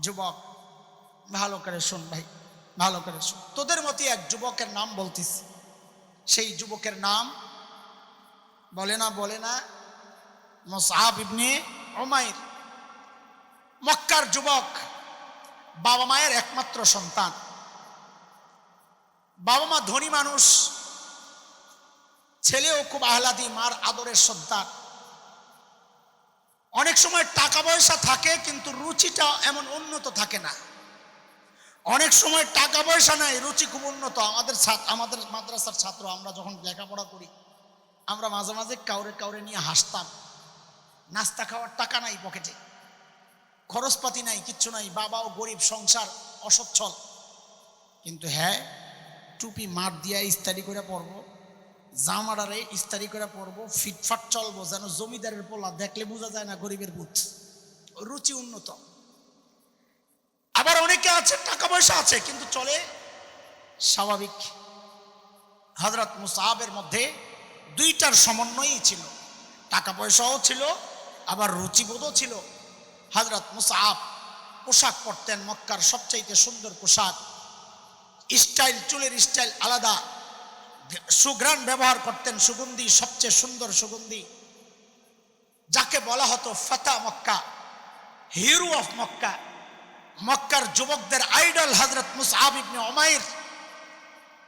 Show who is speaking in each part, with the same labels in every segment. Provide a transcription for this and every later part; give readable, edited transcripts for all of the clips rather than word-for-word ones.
Speaker 1: যুবক, ভালো করে শোন ভাই, ভালো করে শোন। তোদের মতোই এক যুবকের নাম বলতিস। সেই যুবকের নাম বলে না মুসআব ইবনে উমাইর। মক্কার যুবক, বাবা মায়ের একমাত্র সন্তান। বাবা মা ধনী মানুষ, ছেলেও খুব আহ্লাদি, মার আদরের সন্তান। অনেক সময় টাকা পয়সা থাকে কিন্তু রুচিটা এমন উন্নত থাকে না। অনেক সময় টাকা পয়সা নাই, রুচি খুব উন্নত। আমাদের মাদ্রাসার ছাত্র আমরা যখন লেখাপড়া করি, আমরা মাঝে মাঝে কাউরে নিয়ে হাসতাম। নাস্তা খাওয়ার টাকা নাই পকেটে, খরচপাতি নাই, কিচ্ছু নাই, বাবাও গরিব, সংসার অসচ্ছল। কিন্তু হ্যাঁ, টুপি মার দিয়া ইস্তারি করে পরবো, জামাডারে ইস্তারি করে পরবো, ফিটফাট চলবো, যেন জমিদারের পোলা, দেখলে বোঝা যায় না গরিবের বুথ। রুচি উন্নত। আবার অনেকে আছে টাকা পয়সা আছে কিন্তু চলে স্বাভাবিক। হযরত মুসআবের মধ্যে দুইটার সমন্বয়ই ছিল, টাকা পয়সাও ছিল আবার রুচিবোধও ছিল। হযরত মুসআব পোশাক পরতেন মক্কার সবচাইতে সুন্দর পোশাক, স্টাইল, চুলের স্টাইল আলাদা, সুঘ্রাণ ব্যবহার করতেন, সুগন্ধি, সবচেয়ে সুন্দর সুগন্ধি, যাকে বলা হতো ফাতা মক্কা, হিরো অফ মক্কা। মক্কার যুবকদের আইডল হযরত মুসআব ইবনে উমাইর।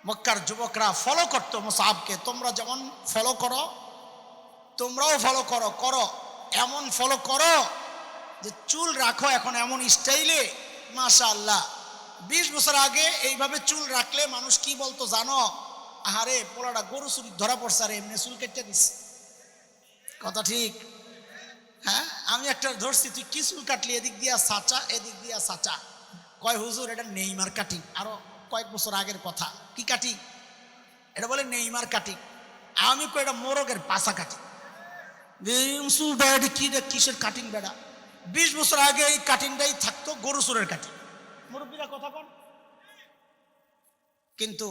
Speaker 1: মক্কার যুবকরা ফলো করতো মুসআবকে। তোমরা যেমন ফলো করো, তোমরাও ফলো করো, এমন ফলো করো যে চুল রাখো এখন এমন স্টাইলে, মাশাআল্লাহ। 20 বছর আগে এইভাবে চুল রাখলে মানুষ কি বলতো জানো? আহারে পোলাটা গরু চুরি ধরা পড়ছে, আর এমনি চুল কেটে দিচ্ছে। কথা ঠিক? হ্যাঁ, আমি একটা ধরছি, তুই কি চুল কাটলি? এদিক দিয়া সাচা, এদিক দিয়া সাচা। কয় হুজুর এটা নেইমার কাটিং। আরো কয়েক বছর আগের কথা। কি কাটিং? এটা বলে নেইমার কাটিং। আমি কই এটা মোরগের পাছা কাটিং। চুল বেড়া কি রে, কিসের কাটিং বেড়া? 20 বছর আগে এই কাটিংটাই থাকতো, গরু চুরের কাটিং। মুরব্বীরা কথা কন। কিন্তু